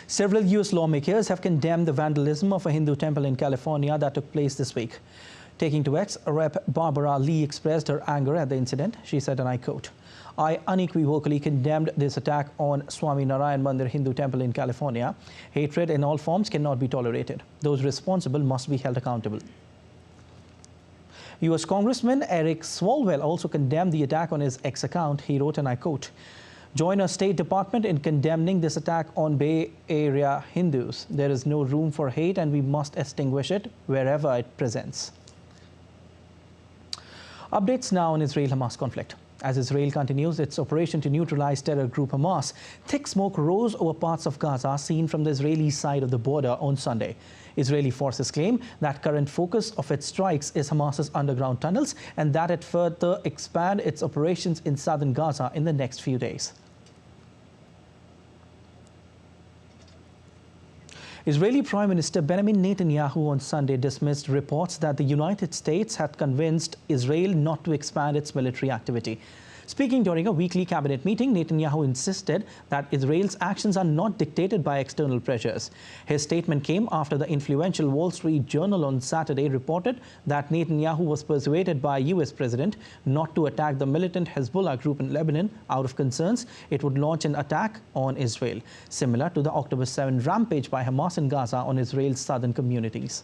Several U.S. lawmakers have condemned the vandalism of a Hindu temple in California that took place this week. Taking to X, Rep. Barbara Lee expressed her anger at the incident. She said, and I quote, "I unequivocally condemned this attack on Swami Narayan Mandir Hindu temple in California. Hatred in all forms cannot be tolerated. Those responsible must be held accountable." U.S. Congressman Eric Swalwell also condemned the attack on his X account. He wrote, and I quote, "Join our State Department in condemning this attack on Bay Area Hindus. There is no room for hate and we must extinguish it wherever it presents." Updates now on Israel-Hamas conflict. As Israel continues its operation to neutralize terror group Hamas, thick smoke rose over parts of Gaza seen from the Israeli side of the border on Sunday. Israeli forces claim that current focus of its strikes is Hamas's underground tunnels and that it further expand its operations in southern Gaza in the next few days. Israeli Prime Minister Benjamin Netanyahu on Sunday dismissed reports that the United States had convinced Israel not to expand its military activity. Speaking during a weekly cabinet meeting, Netanyahu insisted that Israel's actions are not dictated by external pressures. His statement came after the influential Wall Street Journal on Saturday reported that Netanyahu was persuaded by US President not to attack the militant Hezbollah group in Lebanon out of concerns it would launch an attack on Israel, similar to the October 7 rampage by Hamas in Gaza on Israel's southern communities.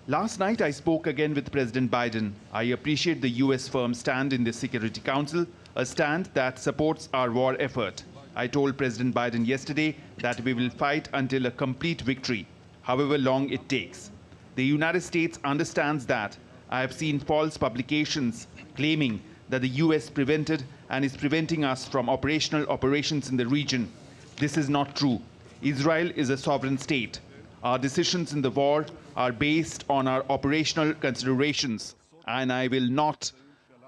Last night, I spoke again with President Biden. I appreciate the U.S. firm stand in the Security Council, a stand that supports our war effort. I told President Biden yesterday that we will fight until a complete victory, however long it takes. The United States understands that. I have seen false publications claiming that the U.S. prevented and is preventing us from operations in the region. This is not true. Israel is a sovereign state. Our decisions in the war are based on our operational considerations, and I will not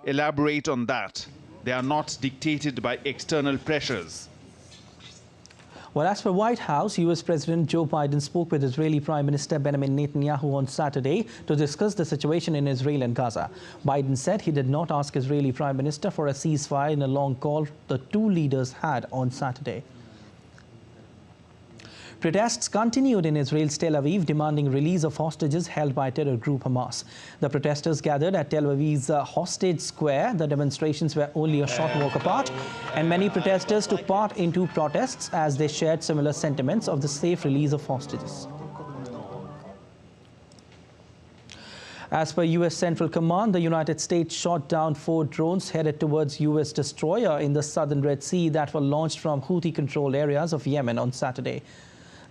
elaborate on that. They are not dictated by external pressures. Well, as for White House, U.S. President Joe Biden spoke with Israeli Prime Minister Benjamin Netanyahu on Saturday to discuss the situation in Israel and Gaza. Biden said he did not ask Israeli Prime Minister for a ceasefire in a long call the two leaders had on Saturday. Protests continued in Israel's Tel Aviv demanding release of hostages held by terror group Hamas. The protesters gathered at Tel Aviv's Hostage Square. The demonstrations were only a short walk apart, and many protesters took part in two protests as they shared similar sentiments of the safe release of hostages. As per U.S. Central Command, the United States shot down 4 drones headed towards U.S. destroyer in the southern Red Sea that were launched from Houthi-controlled areas of Yemen on Saturday.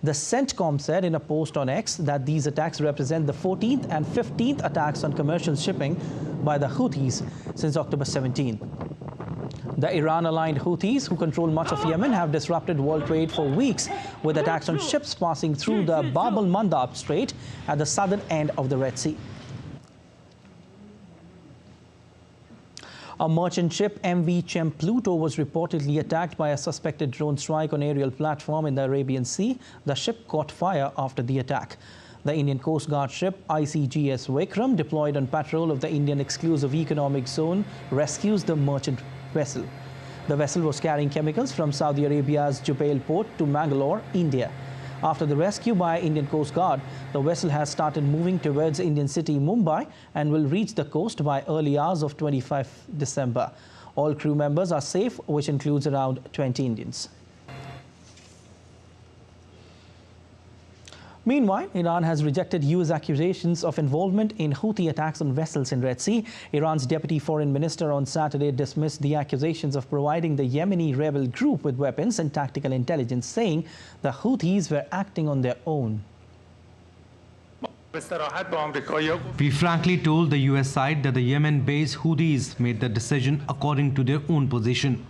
The CENTCOM said in a post on X that these attacks represent the 14th and 15th attacks on commercial shipping by the Houthis since October 17. The Iran-aligned Houthis, who control much of Yemen, have disrupted world trade for weeks with attacks on ships passing through the Bab el-Mandab Strait at the southern end of the Red Sea. A merchant ship MV Chem Pluto was reportedly attacked by a suspected drone strike on aerial platform in the Arabian Sea. The ship caught fire after the attack. The Indian Coast Guard ship ICGS Vikram, deployed on patrol of the Indian Exclusive Economic Zone, rescues the merchant vessel. The vessel was carrying chemicals from Saudi Arabia's Jubail port to Mangalore, India. After the rescue by Indian Coast Guard, the vessel has started moving towards Indian city Mumbai and will reach the coast by early hours of 25 December. All crew members are safe, which includes around 20 Indians. Meanwhile, Iran has rejected U.S. accusations of involvement in Houthi attacks on vessels in Red Sea. Iran's deputy foreign minister on Saturday dismissed the accusations of providing the Yemeni rebel group with weapons and tactical intelligence, saying the Houthis were acting on their own. We frankly told the U.S. side that the Yemen-based Houthis made the decision according to their own position.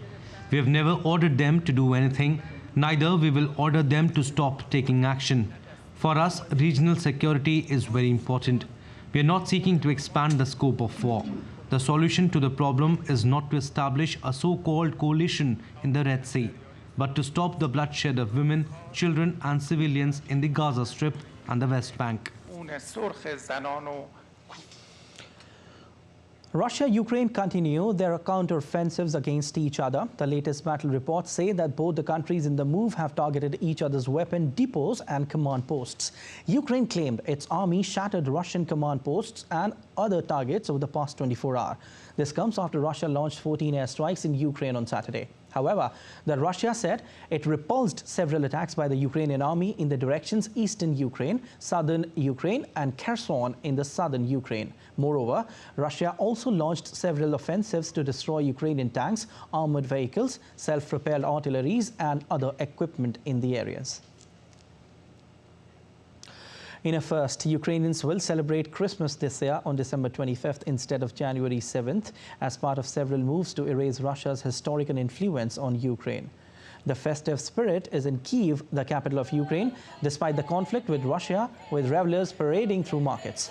We have never ordered them to do anything, neither we will order them to stop taking action. For us, regional security is very important. We are not seeking to expand the scope of war. The solution to the problem is not to establish a so-called coalition in the Red Sea, but to stop the bloodshed of women, children and civilians in the Gaza Strip and the West Bank. Russia-Ukraine continue their counter-offensives against each other. The latest battle reports say that both the countries in the move have targeted each other's weapon depots and command posts. Ukraine claimed its army shattered Russian command posts and other targets over the past 24 hours. This comes after Russia launched 14 airstrikes in Ukraine on Saturday. However, Russia said it repulsed several attacks by the Ukrainian army in the directions eastern Ukraine, southern Ukraine and Kherson in the southern Ukraine. Moreover, Russia also launched several offensives to destroy Ukrainian tanks, armored vehicles, self-propelled artilleries and other equipment in the areas. In a first, Ukrainians will celebrate Christmas this year on December 25th instead of January 7th as part of several moves to erase Russia's historical influence on Ukraine. The festive spirit is in Kyiv, the capital of Ukraine, despite the conflict with Russia, with revelers parading through markets.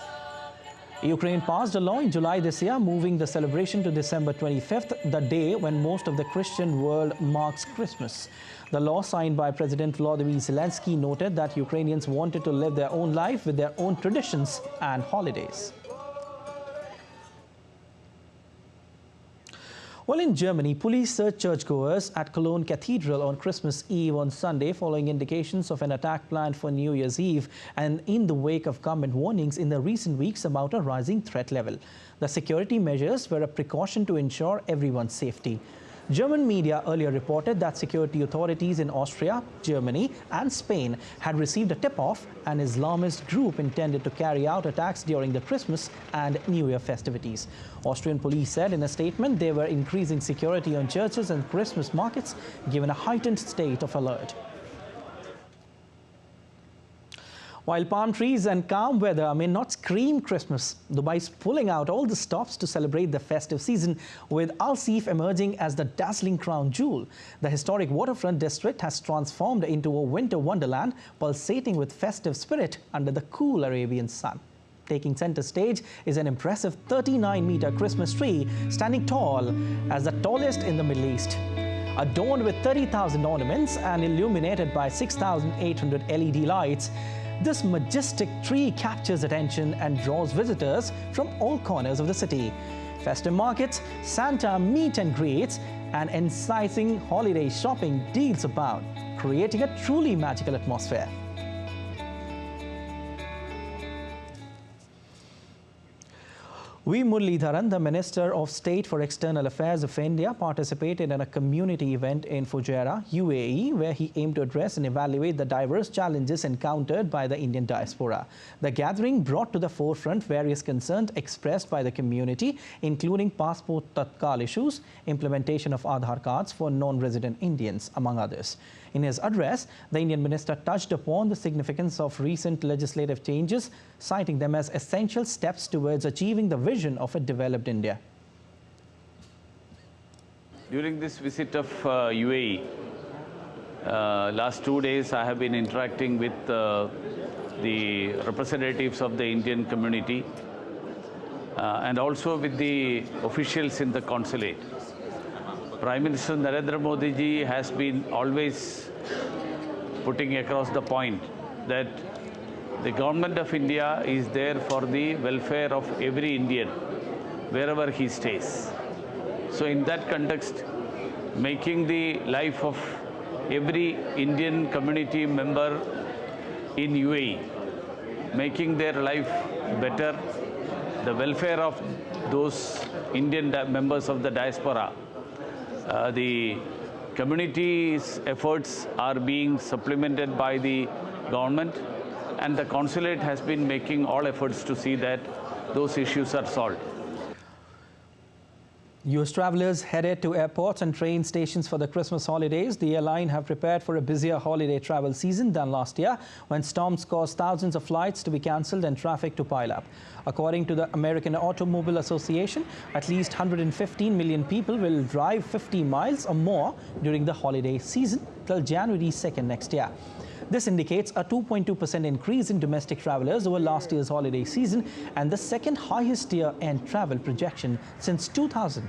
Ukraine passed a law in July this year, moving the celebration to December 25th, the day when most of the Christian world marks Christmas. The law signed by President Volodymyr Zelensky noted that Ukrainians wanted to live their own life with their own traditions and holidays. Well, in Germany, police searched churchgoers at Cologne Cathedral on Christmas Eve on Sunday following indications of an attack planned for New Year's Eve and in the wake of government warnings in the recent weeks about a rising threat level. The security measures were a precaution to ensure everyone's safety. German media earlier reported that security authorities in Austria, Germany and Spain had received a tip-off an Islamist group intended to carry out attacks during the Christmas and New Year festivities. Austrian police said in a statement they were increasing security on churches and Christmas markets given a heightened state of alert. While palm trees and calm weather may not scream Christmas, Dubai is pulling out all the stops to celebrate the festive season, with Al Seef emerging as the dazzling crown jewel. The historic waterfront district has transformed into a winter wonderland, pulsating with festive spirit under the cool Arabian sun. Taking center stage is an impressive 39-meter Christmas tree, standing tall as the tallest in the Middle East. Adorned with 30,000 ornaments and illuminated by 6,800 LED lights, this majestic tree captures attention and draws visitors from all corners of the city. Festive markets, Santa meet and greets, and enticing holiday shopping deals abound, creating a truly magical atmosphere. V. Muralidharan, the Minister of State for External Affairs of India, participated in a community event in Fujairah, UAE, where he aimed to address and evaluate the diverse challenges encountered by the Indian diaspora. The gathering brought to the forefront various concerns expressed by the community, including passport tatkal issues, implementation of Aadhaar cards for non-resident Indians, among others. In his address, the Indian minister touched upon the significance of recent legislative changes, citing them as essential steps towards achieving the vision of a developed India. During this visit of UAE, last 2 days I have been interacting with the representatives of the Indian community and also with the officials in the consulate. Prime Minister Narendra Modi ji has been always putting across the point that the government of India is there for the welfare of every Indian, wherever he stays. So in that context, making the life of every Indian community member in UAE, making their life better, the welfare of those Indian members of the diaspora, the community's efforts are being supplemented by the government, and the consulate has been making all efforts to see that those issues are solved. US travelers headed to airports and train stations for the Christmas holidays. The airline have prepared for a busier holiday travel season than last year, when storms caused thousands of flights to be cancelled and traffic to pile up. According to the American Automobile Association, at least 115 million people will drive 50 miles or more during the holiday season till January 2nd next year. This indicates a 2.2% increase in domestic travelers over last year's holiday season and the second highest year-end travel projection since 2000.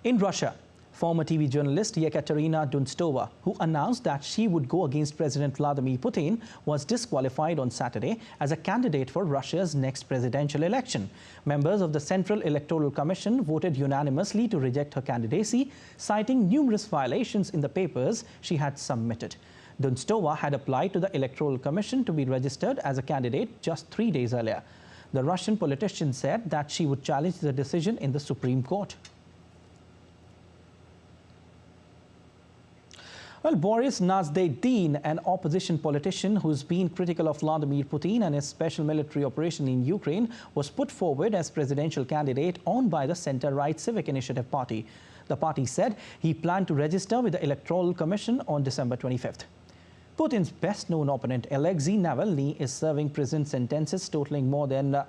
In Russia, Former TV journalist Yekaterina Dunstova, who announced that she would go against President Vladimir Putin, was disqualified on Saturday as a candidate for Russia's next presidential election. Members of the Central Electoral Commission voted unanimously to reject her candidacy, citing numerous violations in the papers she had submitted. Dunstova had applied to the Electoral Commission to be registered as a candidate just 3 days earlier. The Russian politician said that she would challenge the decision in the Supreme Court. Well, Boris Nazdedin, an opposition politician who's been critical of Vladimir Putin and his special military operation in Ukraine, was put forward as presidential candidate on by the Centre-Right Civic Initiative Party. The party said he planned to register with the Electoral Commission on December 25th. Putin's best-known opponent, Alexei Navalny, is serving prison sentences totaling more than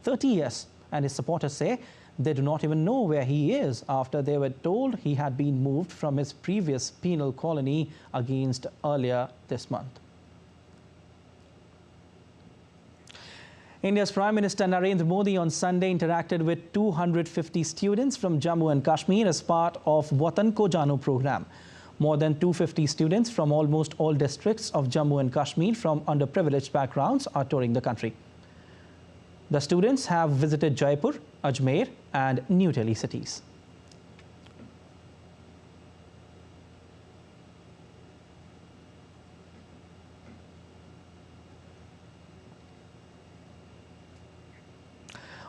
30 years, and his supporters say they do not even know where he is after they were told he had been moved from his previous penal colony against earlier this month. India's Prime Minister Narendra Modi on Sunday interacted with 250 students from Jammu and Kashmir as part of Watan Ko Jano program. More than 250 students from almost all districts of Jammu and Kashmir from underprivileged backgrounds are touring the country. The students have visited Jaipur, Ajmer and New Delhi cities.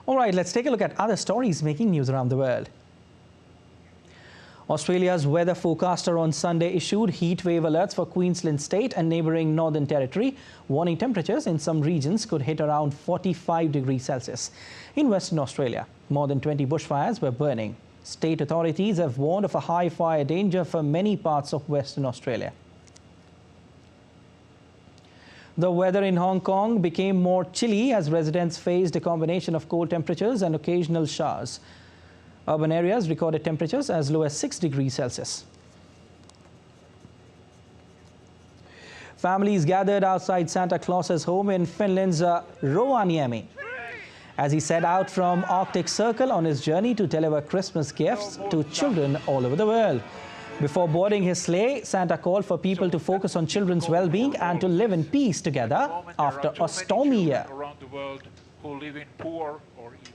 All right, let's take a look at other stories making news around the world. Australia's weather forecaster on Sunday issued heat wave alerts for Queensland State and neighbouring Northern Territory, warning temperatures in some regions could hit around 45 degrees Celsius. In Western Australia, more than 20 bushfires were burning. State authorities have warned of a high fire danger for many parts of Western Australia. The weather in Hong Kong became more chilly as residents faced a combination of cold temperatures and occasional showers. Urban areas recorded temperatures as low as 6 degrees Celsius. Families gathered outside Santa Claus's home in Finland's Rovaniemi as he set out from Arctic Circle on his journey to deliver Christmas gifts to children all over the world. Before boarding his sleigh, Santa called for people to focus on children's well-being and to live in peace together after a stormy year. Around the world who live in poor or even.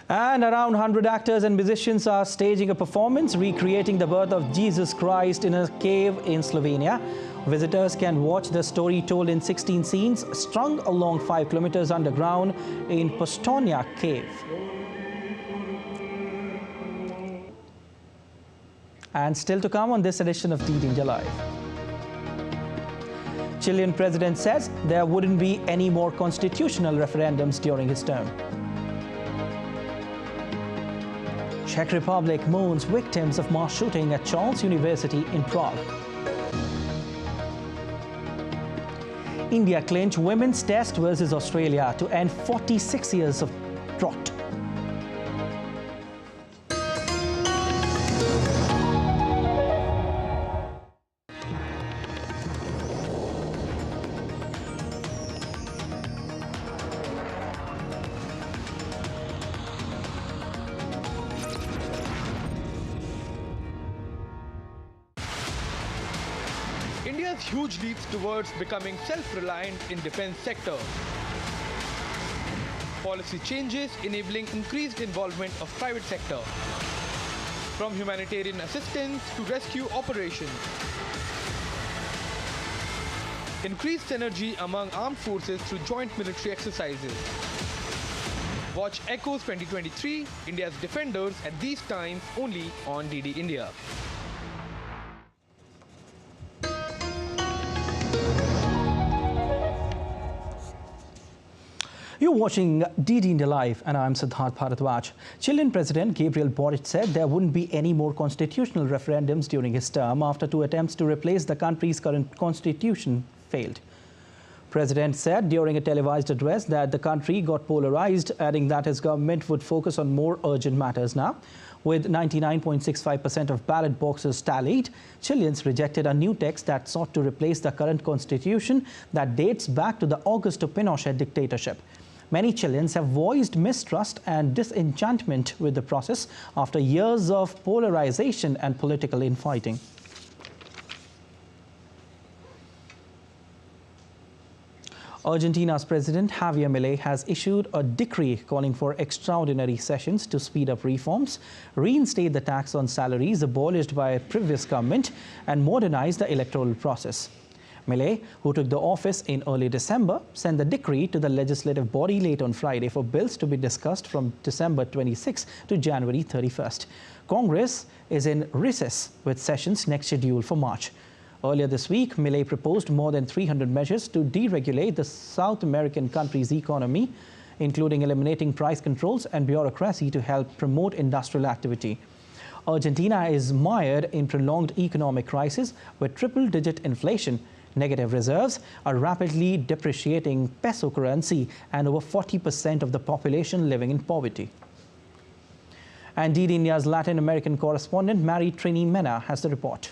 And around 100 actors and musicians are staging a performance recreating the birth of Jesus Christ in a cave in Slovenia. Visitors can watch the story told in 16 scenes strung along 5 kilometers underground in Postojna cave. And still to come on this edition of DD India Live. Chilean president says there wouldn't be any more constitutional referendums during his term. Czech Republic mourns victims of mass shooting at Charles University in Prague. India clinched women's test versus Australia to end 46 years of drought. India's huge leaps towards becoming self-reliant in defense sector. Policy changes enabling increased involvement of private sector. From humanitarian assistance to rescue operations. Increased synergy among armed forces through joint military exercises. Watch Echoes 2023, India's defenders at these times only on DD India. You're watching DD India Live and I'm Siddharth Bharadwaj. Chilean President Gabriel Boric said there wouldn't be any more constitutional referendums during his term after 2 attempts to replace the country's current constitution failed. President said during a televised address that the country got polarized, adding that his government would focus on more urgent matters now. With 99.65% of ballot boxes tallied, Chileans rejected a new text that sought to replace the current constitution that dates back to the Augusto Pinochet dictatorship. Many Chileans have voiced mistrust and disenchantment with the process after years of polarization and political infighting. Argentina's President Javier Milei has issued a decree calling for extraordinary sessions to speed up reforms, reinstate the tax on salaries abolished by a previous government, and modernize the electoral process. Milei, who took the office in early December, sent the decree to the legislative body late on Friday for bills to be discussed from December 26 to January 31st. Congress is in recess with sessions next scheduled for March. Earlier this week, Milei proposed more than 300 measures to deregulate the South American country's economy, including eliminating price controls and bureaucracy to help promote industrial activity. Argentina is mired in prolonged economic crisis with triple-digit inflation, negative reserves, a rapidly depreciating peso currency, and over 40% of the population living in poverty. And DD India's Latin American correspondent Mary Trini Mena has the report.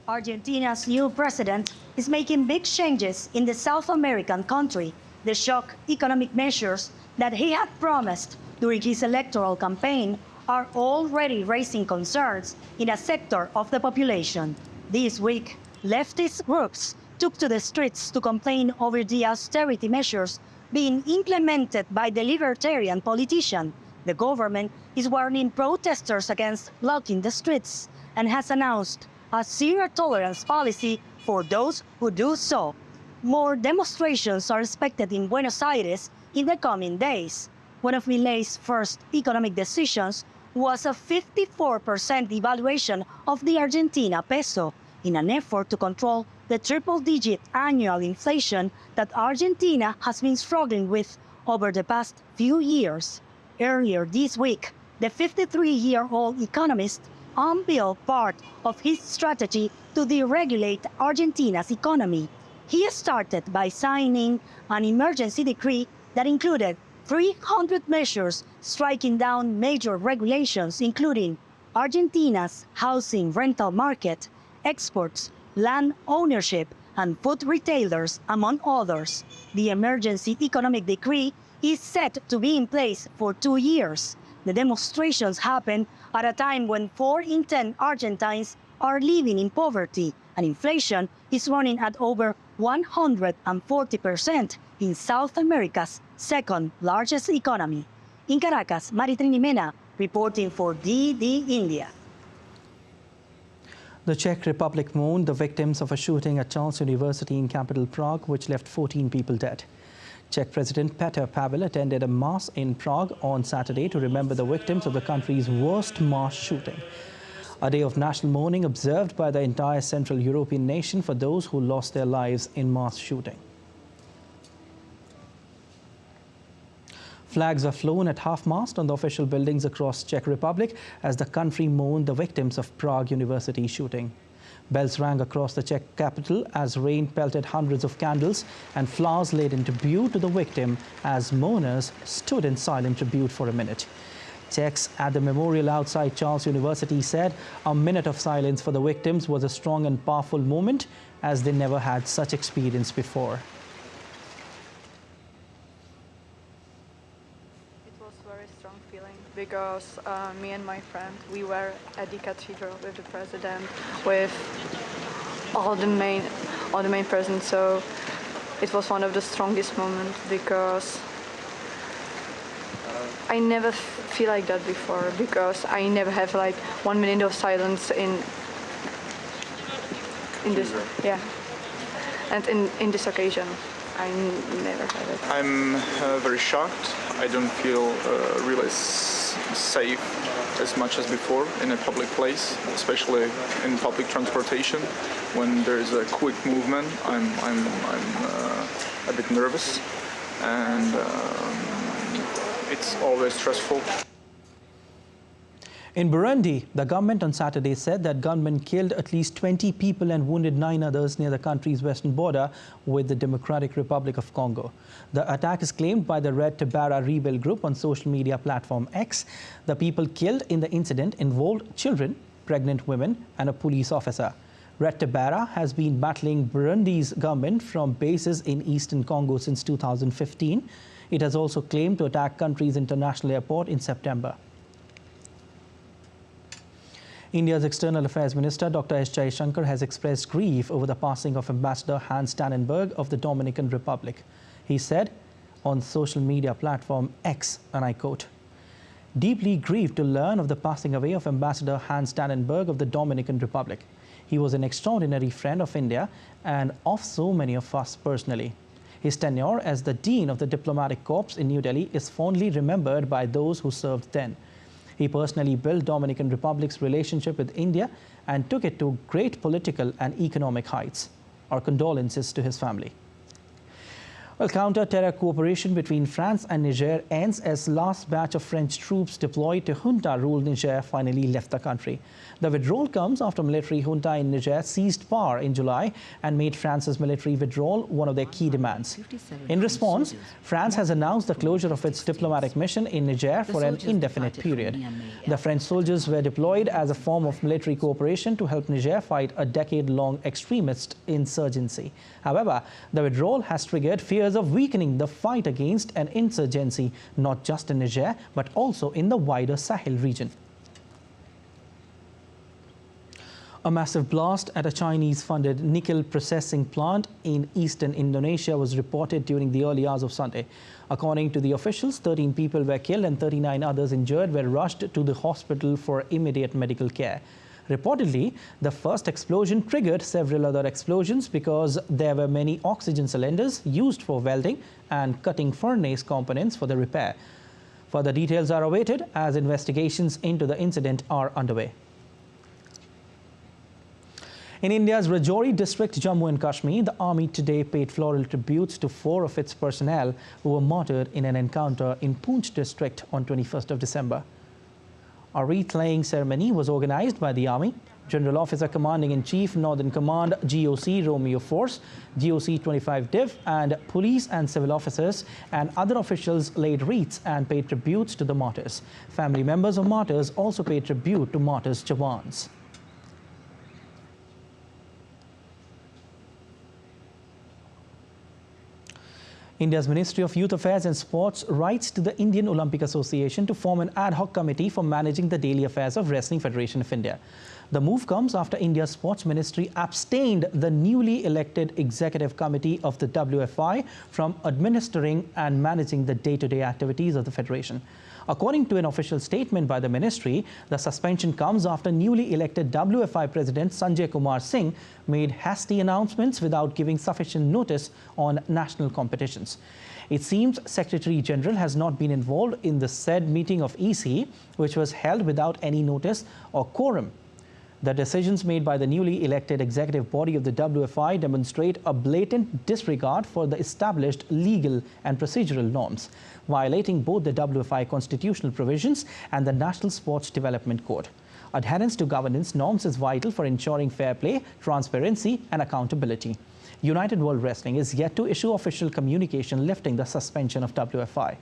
Argentina's new president is making big changes in the South American country. The shock economic measures that he had promised during his electoral campaign are already raising concerns in a sector of the population. This week, leftist groups took to the streets to complain over the austerity measures being implemented by the libertarian politician. The government is warning protesters against blocking the streets and has announced a zero-tolerance policy for those who do so. More demonstrations are expected in Buenos Aires in the coming days. One of Milei's first economic decisions was a 54% devaluation of the Argentina peso in an effort to control the triple-digit annual inflation that Argentina has been struggling with over the past few years. Earlier this week, the 53-year-old economist unveiled part of his strategy to deregulate Argentina's economy. He started by signing an emergency decree that included 300 measures striking down major regulations, including Argentina's housing rental market, exports, land ownership, and food retailers, among others. The emergency economic decree is set to be in place for 2 years. The demonstrations happen at a time when 4 in 10 Argentines are living in poverty, and inflation is running at over 140% in South America's second largest economy. In Caracas, Mary Trini Mena reporting for DD India. The Czech Republic mourned the victims of a shooting at Charles University in capital Prague, which left 14 people dead. Czech President Petr Pavel attended a mass in Prague on Saturday to remember the victims of the country's worst mass shooting. A day of national mourning observed by the entire Central European nation for those who lost their lives in mass shooting. Flags were flown at half-mast on the official buildings across Czech Republic as the country mourned the victims of Prague University shooting. Bells rang across the Czech capital as rain pelted hundreds of candles and flowers laid in tribute to the victim as mourners stood in silent tribute for a minute. Czechs at the memorial outside Charles University said a minute of silence for the victims was a strong and powerful moment as they never had such experience before. It was a very strong feeling because me and my friend, we were at the cathedral with the president, with all the main presence. So it was one of the strongest moments because I never feel like that before, because I never have like 1 minute of silence in this, yeah, and in this occasion. I never had it. I'm very shocked. I don't feel really safe as much as before in a public place, especially in public transportation. When there is a quick movement, I'm a bit nervous, and it's always stressful. In Burundi, the government on Saturday said that gunmen killed at least 20 people and wounded 9 others near the country's western border with the Democratic Republic of Congo. The attack is claimed by the Red Tabara rebel group on social media platform X. The people killed in the incident involved children, pregnant women, and a police officer. Red Tabara has been battling Burundi's government from bases in eastern Congo since 2015. It has also claimed to attack country's international airport in September. India's External Affairs Minister Dr. S. Jaishankar has expressed grief over the passing of Ambassador Hans Tannenberg of the Dominican Republic. He said on social media platform X, and I quote, "Deeply grieved to learn of the passing away of Ambassador Hans Tannenberg of the Dominican Republic. He was an extraordinary friend of India and of so many of us personally. His tenure as the Dean of the Diplomatic Corps in New Delhi is fondly remembered by those who served then. He personally built Dominican Republic's relationship with India and took it to great political and economic heights. Our condolences to his family." Well, counter-terror cooperation between France and Niger ends as last batch of French troops deployed to junta-ruled Niger finally left the country. The withdrawal comes after military junta in Niger seized power in July and made France's military withdrawal one of their key demands. In response, France has announced the closure of its diplomatic mission in Niger for an indefinite period. The French soldiers were deployed as a form of military cooperation to help Niger fight a decade-long extremist insurgency. However, the withdrawal has triggered fears of weakening the fight against an insurgency, not just in Niger, but also in the wider Sahel region. A massive blast at a Chinese-funded nickel processing plant in eastern Indonesia was reported during the early hours of Sunday. According to the officials, 13 people were killed and 39 others injured were rushed to the hospital for immediate medical care. Reportedly, the first explosion triggered several other explosions because there were many oxygen cylinders used for welding and cutting furnace components for the repair. Further details are awaited as investigations into the incident are underway. In India's Rajouri district, Jammu and Kashmir, the army today paid floral tributes to 4 of its personnel who were martyred in an encounter in Poonch district on 21st of December. A wreath-laying ceremony was organized by the Army. General Officer Commanding-in-Chief, Northern Command, GOC Romeo Force, GOC 25 Div, and police and civil officers and other officials laid wreaths and paid tributes to the martyrs. Family members of martyrs also paid tribute to martyrs' jawans. India's Ministry of Youth Affairs and Sports writes to the Indian Olympic Association to form an ad hoc committee for managing the daily affairs of Wrestling Federation of India. The move comes after India's Sports Ministry abstained the newly elected Executive Committee of the WFI from administering and managing the day-to-day activities of the Federation. According to an official statement by the ministry, the suspension comes after newly elected WFI President Sanjay Kumar Singh made hasty announcements without giving sufficient notice on national competitions. It seems Secretary General has not been involved in the said meeting of EC, which was held without any notice or quorum. The decisions made by the newly elected executive body of the WFI demonstrate a blatant disregard for the established legal and procedural norms, violating both the WFI constitutional provisions and the National Sports Development Code. Adherence to governance norms is vital for ensuring fair play, transparency, and accountability. United World Wrestling is yet to issue official communication lifting the suspension of WFI.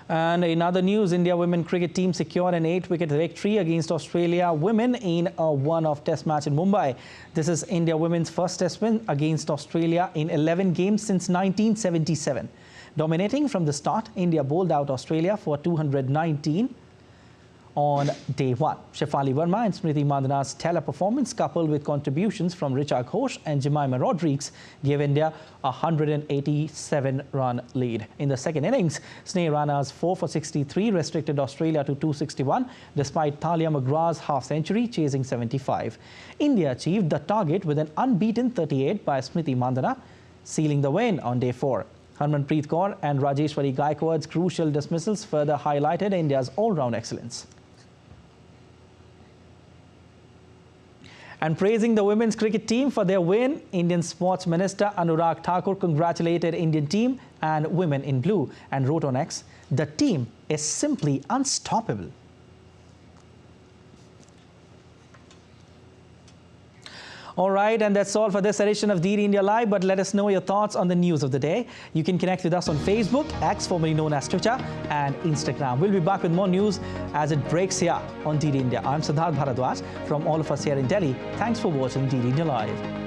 And in other news, India women cricket team secured an 8-wicket victory against Australia women in a one-off test match in Mumbai. This is India women's first test win against Australia in 11 games since 1977. Dominating from the start, India bowled out Australia for 219 on day 1. Shefali Verma and Smriti Mandhana's stellar performance, coupled with contributions from Richa Ghosh and Jemima Rodrigues, gave India a 187-run lead. In the second innings, Sneh Rana's 4 for 63 restricted Australia to 261, despite Thalia McGrath's half-century chasing 75. India achieved the target with an unbeaten 38 by Smriti Mandhana, sealing the win on day 4. Harmanpreet Kaur and Rajeshwari Gaikwad's crucial dismissals further highlighted India's all-round excellence. And praising the women's cricket team for their win, Indian Sports Minister Anurag Thakur congratulated Indian team and women in blue and wrote on X, "The team is simply unstoppable." All right, and that's all for this edition of DD India Live, but let us know your thoughts on the news of the day. You can connect with us on Facebook, X formerly known as Twitter, and Instagram. We'll be back with more news as it breaks here on DD India. I'm Prasar Bharati from all of us here in Delhi. Thanks for watching DD India Live.